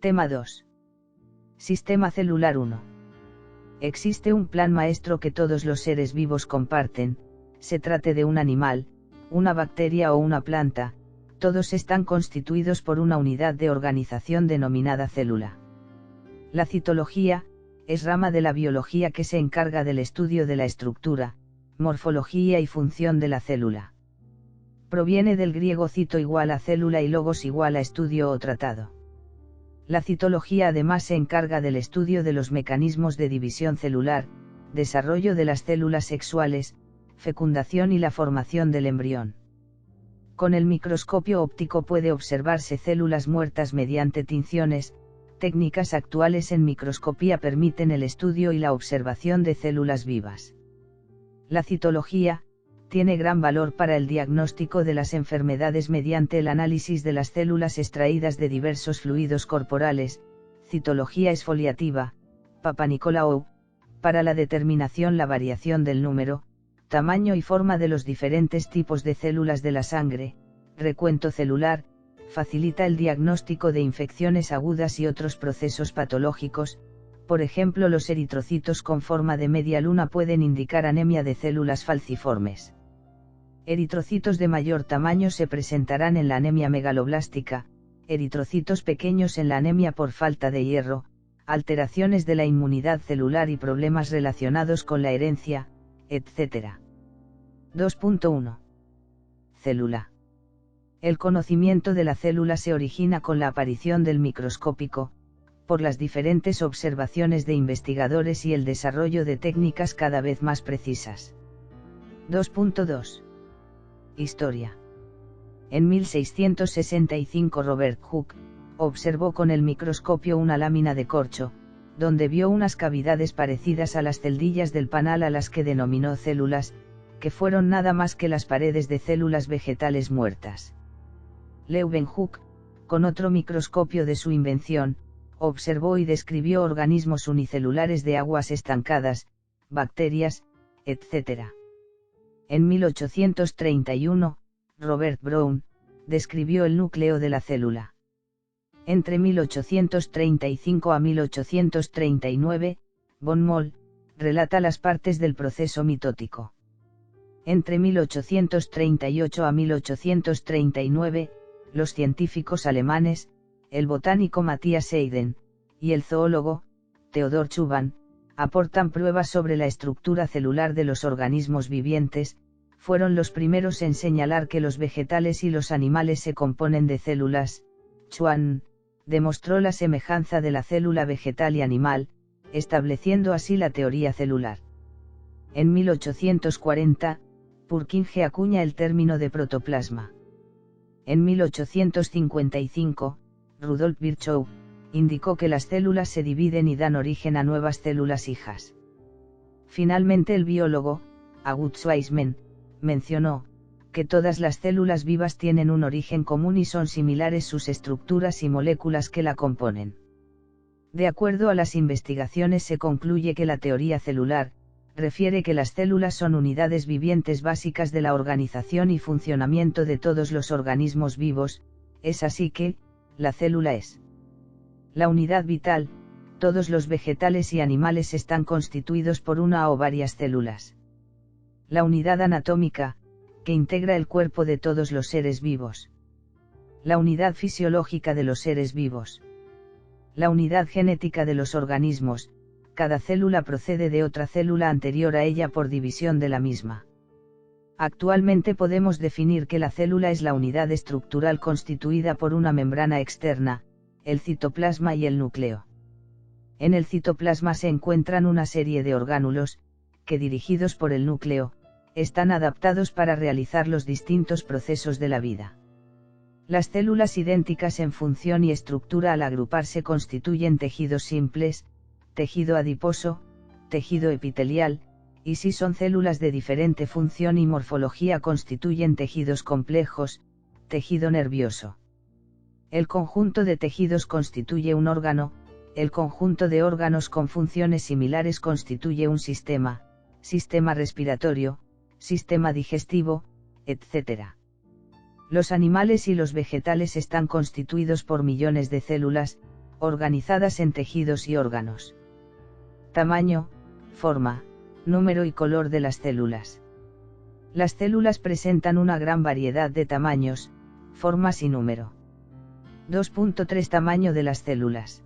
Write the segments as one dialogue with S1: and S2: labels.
S1: Tema 2. Sistema celular 1. Existe un plan maestro que todos los seres vivos comparten, se trate de un animal, una bacteria o una planta, todos están constituidos por una unidad de organización denominada célula. La citología, es rama de la biología que se encarga del estudio de la estructura, morfología y función de la célula. Proviene del griego cito igual a célula y logos igual a estudio o tratado. La citología además se encarga del estudio de los mecanismos de división celular, desarrollo de las células sexuales, fecundación y la formación del embrión. Con el microscopio óptico puede observarse células muertas mediante tinciones. Técnicas actuales en microscopía permiten el estudio y la observación de células vivas. La citología tiene gran valor para el diagnóstico de las enfermedades mediante el análisis de las células extraídas de diversos fluidos corporales, citología exfoliativa, Papanicolau, para la determinación la variación del número, tamaño y forma de los diferentes tipos de células de la sangre, recuento celular, facilita el diagnóstico de infecciones agudas y otros procesos patológicos. Por ejemplo, los eritrocitos con forma de media luna pueden indicar anemia de células falciformes. Eritrocitos de mayor tamaño se presentarán en la anemia megaloblástica, eritrocitos pequeños en la anemia por falta de hierro, alteraciones de la inmunidad celular y problemas relacionados con la herencia, etc. 2.1. Célula. El conocimiento de la célula se origina con la aparición del microscópico, por las diferentes observaciones de investigadores y el desarrollo de técnicas cada vez más precisas. 2.2. Historia. En 1665 Robert Hooke observó con el microscopio una lámina de corcho, donde vio unas cavidades parecidas a las celdillas del panal a las que denominó células, que fueron nada más que las paredes de células vegetales muertas. Leeuwenhoek, con otro microscopio de su invención, observó y describió organismos unicelulares de aguas estancadas, bacterias, etc. En 1831, Robert Brown describió el núcleo de la célula. Entre 1835 a 1839, von Moll relata las partes del proceso mitótico. Entre 1838 a 1839, los científicos alemanes, el botánico Matthias Seiden, y el zoólogo, Theodor Schuban, aportan pruebas sobre la estructura celular de los organismos vivientes. Fueron los primeros en señalar que los vegetales y los animales se componen de células. Schwann demostró la semejanza de la célula vegetal y animal, estableciendo así la teoría celular. En 1840, Purkinje acuña el término de protoplasma. En 1855, Rudolf Virchow indicó que las células se dividen y dan origen a nuevas células hijas. Finalmente el biólogo, August Weismann, mencionó que todas las células vivas tienen un origen común y son similares sus estructuras y moléculas que la componen. De acuerdo a las investigaciones se concluye que la teoría celular refiere que las células son unidades vivientes básicas de la organización y funcionamiento de todos los organismos vivos. Es así que, la célula es la unidad vital. Todos los vegetales y animales están constituidos por una o varias células. La unidad anatómica, que integra el cuerpo de todos los seres vivos. La unidad fisiológica de los seres vivos. La unidad genética de los organismos. Cada célula procede de otra célula anterior a ella por división de la misma. Actualmente podemos definir que la célula es la unidad estructural constituida por una membrana externa, el citoplasma y el núcleo. En el citoplasma se encuentran una serie de orgánulos, que dirigidos por el núcleo, están adaptados para realizar los distintos procesos de la vida. Las células idénticas en función y estructura al agruparse constituyen tejidos simples, tejido adiposo, tejido epitelial, y si son células de diferente función y morfología constituyen tejidos complejos, tejido nervioso. El conjunto de tejidos constituye un órgano, el conjunto de órganos con funciones similares constituye un sistema, sistema respiratorio, sistema digestivo, etc. Los animales y los vegetales están constituidos por millones de células, organizadas en tejidos y órganos. Tamaño, forma, número y color de las células. Las células presentan una gran variedad de tamaños, formas y número. 2.3 Tamaño de las células.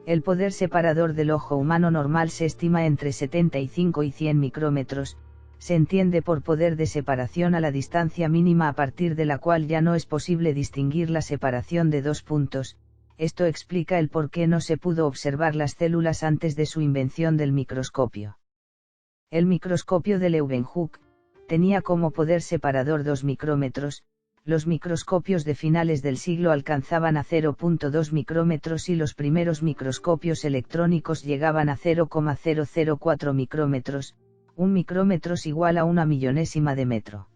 S1: El poder separador del ojo humano normal se estima entre 75 y 100 micrómetros, se entiende por poder de separación a la distancia mínima a partir de la cual ya no es posible distinguir la separación de dos puntos. Esto explica el por qué no se pudo observar las células antes de su invención del microscopio. El microscopio de Leeuwenhoek tenía como poder separador 2 micrómetros, los microscopios de finales del siglo alcanzaban a 0.2 micrómetros y los primeros microscopios electrónicos llegaban a 0,004 micrómetros, un micrómetro es igual a una millonésima de metro.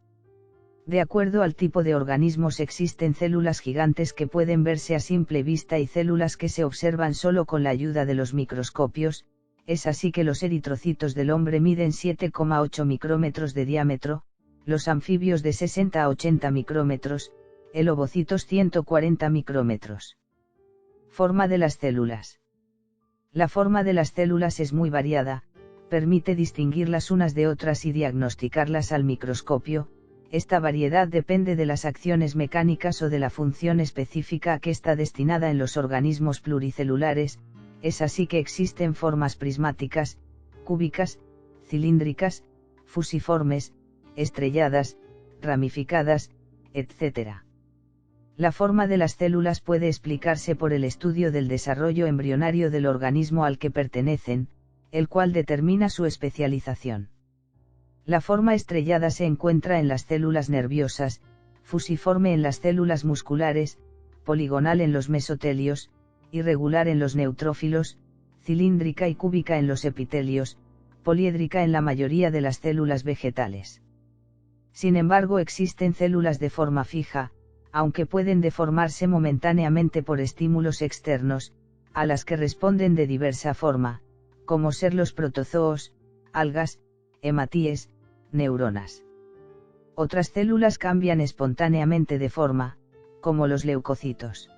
S1: De acuerdo al tipo de organismos existen células gigantes que pueden verse a simple vista y células que se observan solo con la ayuda de los microscopios, es así que los eritrocitos del hombre miden 7,8 micrómetros de diámetro, los anfibios de 60 a 80 micrómetros, el ovocitos 140 micrómetros. Forma de las células. La forma de las células es muy variada, permite distinguirlas unas de otras y diagnosticarlas al microscopio. Esta variedad depende de las acciones mecánicas o de la función específica a que está destinada en los organismos pluricelulares, es así que existen formas prismáticas, cúbicas, cilíndricas, fusiformes, estrelladas, ramificadas, etc. La forma de las células puede explicarse por el estudio del desarrollo embrionario del organismo al que pertenecen, el cual determina su especialización. La forma estrellada se encuentra en las células nerviosas, fusiforme en las células musculares, poligonal en los mesotelios, irregular en los neutrófilos, cilíndrica y cúbica en los epitelios, poliédrica en la mayoría de las células vegetales. Sin embargo, existen células de forma fija, aunque pueden deformarse momentáneamente por estímulos externos, a las que responden de diversa forma, como ser los protozoos, algas, hematíes, neuronas. Otras células cambian espontáneamente de forma, como los leucocitos.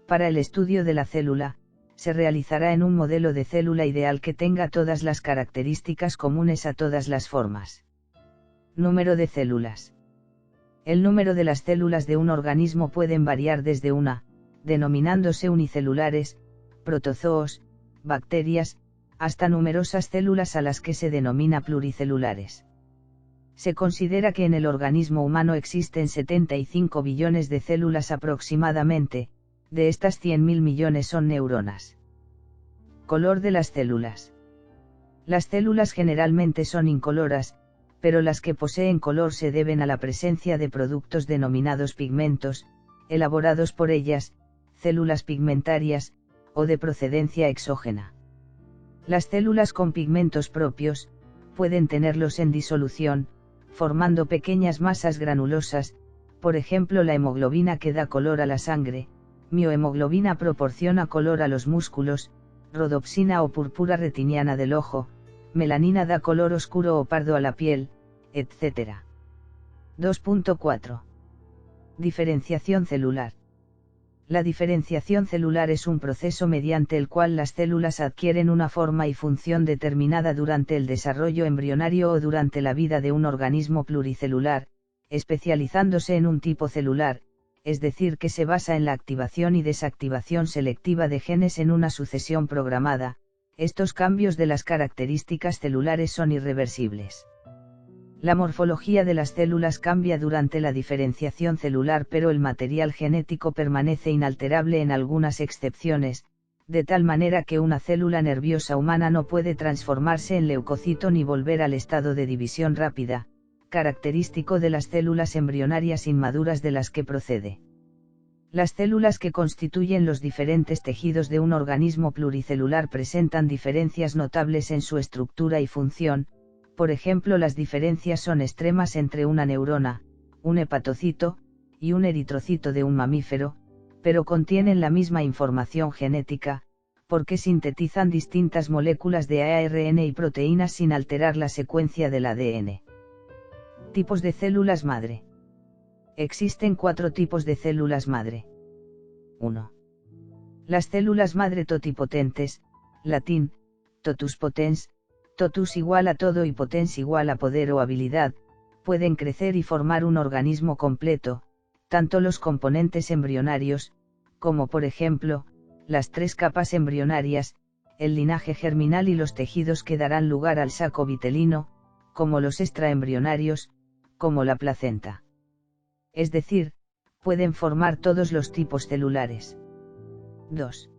S1: Para el estudio de la célula, se realizará en un modelo de célula ideal que tenga todas las características comunes a todas las formas. Número de células. El número de las células de un organismo pueden variar desde una, denominándose unicelulares, protozoos, bacterias, hasta numerosas células a las que se denomina pluricelulares. Se considera que en el organismo humano existen 75 billones de células aproximadamente, de estas 100.000 millones son neuronas. Color de las células. Las células generalmente son incoloras, pero las que poseen color se deben a la presencia de productos denominados pigmentos, elaborados por ellas, células pigmentarias, o de procedencia exógena. Las células con pigmentos propios, pueden tenerlos en disolución, formando pequeñas masas granulosas, por ejemplo la hemoglobina que da color a la sangre, miohemoglobina proporciona color a los músculos, rodopsina o púrpura retiniana del ojo, melanina da color oscuro o pardo a la piel, etc. 2.4. Diferenciación celular. La diferenciación celular es un proceso mediante el cual las células adquieren una forma y función determinada durante el desarrollo embrionario o durante la vida de un organismo pluricelular, especializándose en un tipo celular, es decir, que se basa en la activación y desactivación selectiva de genes en una sucesión programada. Estos cambios de las características celulares son irreversibles. La morfología de las células cambia durante la diferenciación celular, pero el material genético permanece inalterable en algunas excepciones, de tal manera que una célula nerviosa humana no puede transformarse en leucocito ni volver al estado de división rápida, característico de las células embrionarias inmaduras de las que procede. Las células que constituyen los diferentes tejidos de un organismo pluricelular presentan diferencias notables en su estructura y función. Por ejemplo, las diferencias son extremas entre una neurona, un hepatocito, y un eritrocito de un mamífero, pero contienen la misma información genética, porque sintetizan distintas moléculas de ARN y proteínas sin alterar la secuencia del ADN. Tipos de células madre. Existen 4 tipos de células madre. 1. Las células madre totipotentes, latín, totus potens, totus igual a todo y potens igual a poder o habilidad, pueden crecer y formar un organismo completo, tanto los componentes embrionarios, como por ejemplo, las 3 capas embrionarias, el linaje germinal y los tejidos que darán lugar al saco vitelino, como los extraembrionarios, como la placenta. Es decir, pueden formar todos los tipos celulares. 2.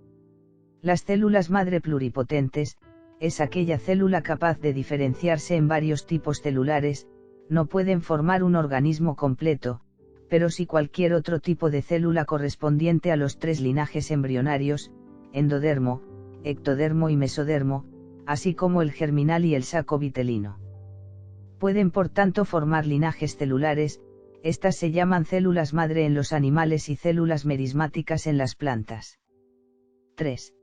S1: Las células madre pluripotentes, es aquella célula capaz de diferenciarse en varios tipos celulares, no pueden formar un organismo completo, pero sí cualquier otro tipo de célula correspondiente a los 3 linajes embrionarios, endodermo, ectodermo y mesodermo, así como el germinal y el saco vitelino. Pueden por tanto formar linajes celulares, estas se llaman células madre en los animales y células merismáticas en las plantas. 3.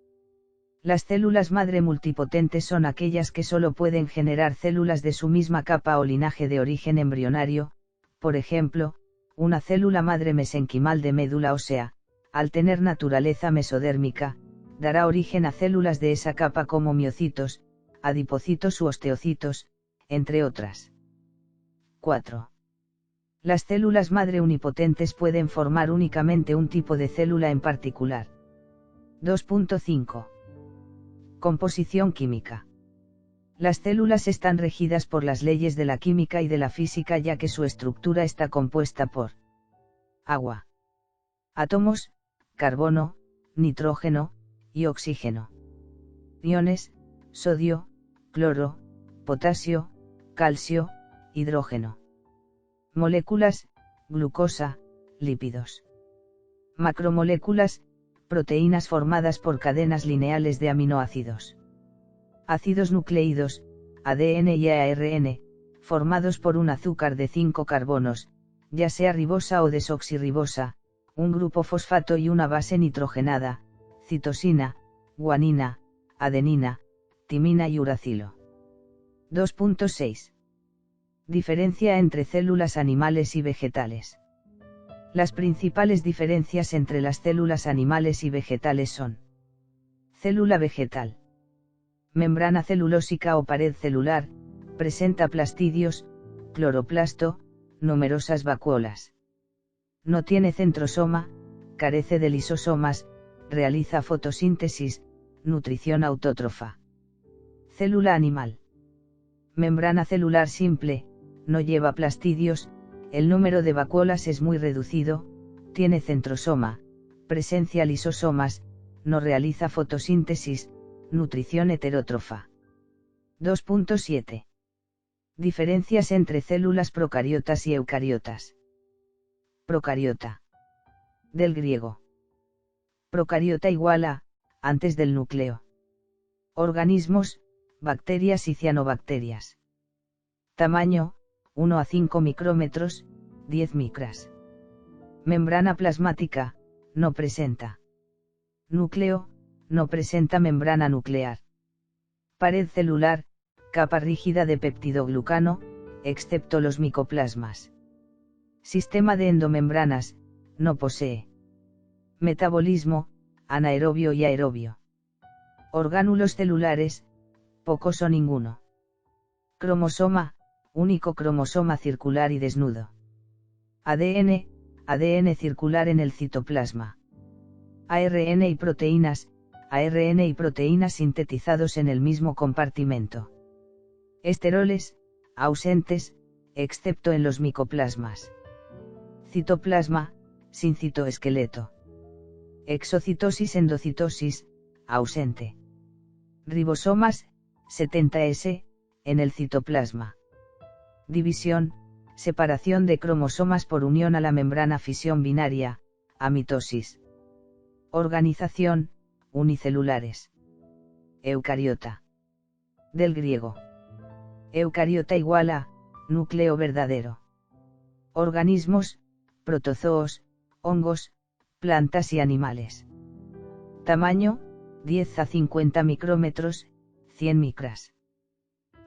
S1: Las células madre multipotentes son aquellas que solo pueden generar células de su misma capa o linaje de origen embrionario, por ejemplo, una célula madre mesenquimal de médula ósea, al tener naturaleza mesodérmica, dará origen a células de esa capa como miocitos, adipocitos u osteocitos, entre otras. 4. Las células madre unipotentes pueden formar únicamente un tipo de célula en particular. 2.5. Composición química. Las células están regidas por las leyes de la química y de la física ya que su estructura está compuesta por agua, átomos, carbono, nitrógeno, y oxígeno. Iones, sodio, cloro, potasio, calcio, hidrógeno. Moléculas, glucosa, lípidos. Macromoléculas, proteínas formadas por cadenas lineales de aminoácidos. Ácidos nucleídos, ADN y ARN, formados por un azúcar de 5 carbonos, ya sea ribosa o desoxirribosa, un grupo fosfato y una base nitrogenada, citosina, guanina, adenina, timina y uracilo. 2.6. Diferencia entre células animales y vegetales. Las principales diferencias entre las células animales y vegetales son: célula vegetal. Membrana celulósica o pared celular, presenta plastidios, cloroplasto, numerosas vacuolas. No tiene centrosoma, carece de lisosomas, realiza fotosíntesis, nutrición autótrofa. Célula animal. Membrana celular simple, no lleva plastidios, el número de vacuolas es muy reducido, tiene centrosoma, presencia lisosomas, no realiza fotosíntesis, nutrición heterótrofa. 2.7. Diferencias entre células procariotas y eucariotas. Procariota. Del griego. Procariota igual a, antes del núcleo. Organismos, bacterias y cianobacterias. Tamaño, 1 a 5 micrómetros, 10 micras. Membrana plasmática, no presenta. Núcleo, no presenta membrana nuclear. Pared celular, capa rígida de peptidoglucano, excepto los micoplasmas. Sistema de endomembranas, no posee. Metabolismo, anaerobio y aerobio. Orgánulos celulares, pocos o ninguno. Cromosoma, único cromosoma circular y desnudo. ADN, ADN circular en el citoplasma. ARN y proteínas, ARN y proteínas sintetizados en el mismo compartimento. Esteroles, ausentes, excepto en los micoplasmas. Citoplasma, sin citoesqueleto. Exocitosis endocitosis, ausente. Ribosomas, 70S, en el citoplasma. División, separación de cromosomas por unión a la membrana, fisión binaria, amitosis. Organización, unicelulares. Eucariota. Del griego. Eucariota igual a, núcleo verdadero. Organismos, protozoos, hongos, plantas y animales. Tamaño, 10 a 50 micrómetros, 100 micras.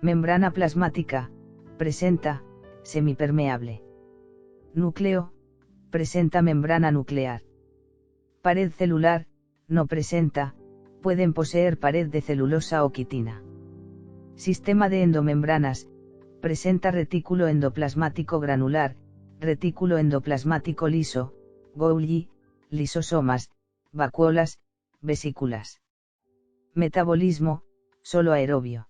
S1: Membrana plasmática, presenta, semipermeable. Núcleo, presenta membrana nuclear. Pared celular, no presenta, pueden poseer pared de celulosa o quitina. Sistema de endomembranas, presenta retículo endoplasmático granular, retículo endoplasmático liso, Golgi, lisosomas, vacuolas, vesículas. Metabolismo, solo aerobio.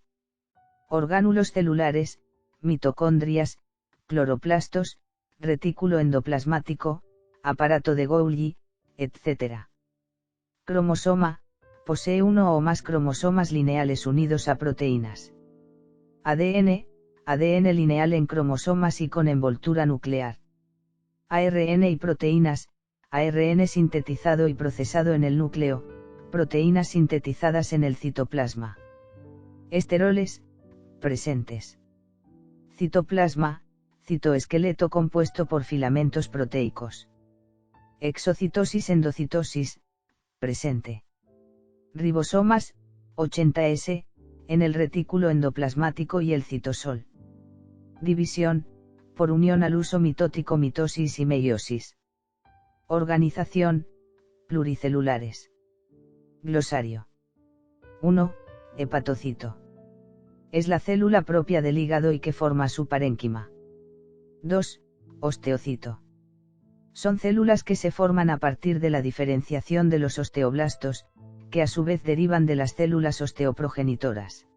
S1: Orgánulos celulares, mitocondrias, cloroplastos, retículo endoplasmático, aparato de Golgi, etc. Cromosoma, posee uno o más cromosomas lineales unidos a proteínas. ADN, ADN lineal en cromosomas y con envoltura nuclear. ARN y proteínas, ARN sintetizado y procesado en el núcleo, proteínas sintetizadas en el citoplasma. Esteroles, presentes. Citoplasma, citoesqueleto compuesto por filamentos proteicos. Exocitosis, endocitosis, presente. Ribosomas, 80S, en el retículo endoplasmático y el citosol. División, por unión al uso mitótico, mitosis y meiosis. Organización, pluricelulares. Glosario. 1. Hepatocito. Es la célula propia del hígado y que forma su parénquima. 2. Osteocito. Son células que se forman a partir de la diferenciación de los osteoblastos, que a su vez derivan de las células osteoprogenitoras.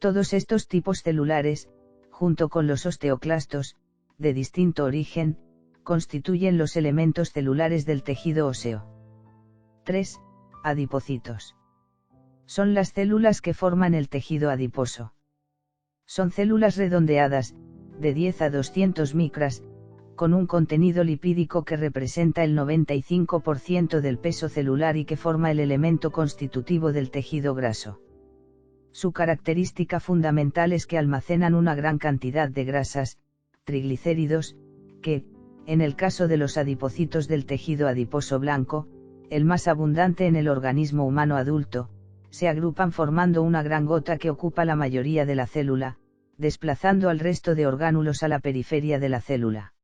S1: Todos estos tipos celulares, junto con los osteoclastos, de distinto origen, constituyen los elementos celulares del tejido óseo. 3. Adipocitos. Son las células que forman el tejido adiposo. Son células redondeadas, de 10 a 200 micras, con un contenido lipídico que representa el 95% del peso celular y que forma el elemento constitutivo del tejido graso. Su característica fundamental es que almacenan una gran cantidad de grasas, triglicéridos, que, en el caso de los adipocitos del tejido adiposo blanco, el más abundante en el organismo humano adulto, se agrupan formando una gran gota que ocupa la mayoría de la célula, desplazando al resto de orgánulos a la periferia de la célula.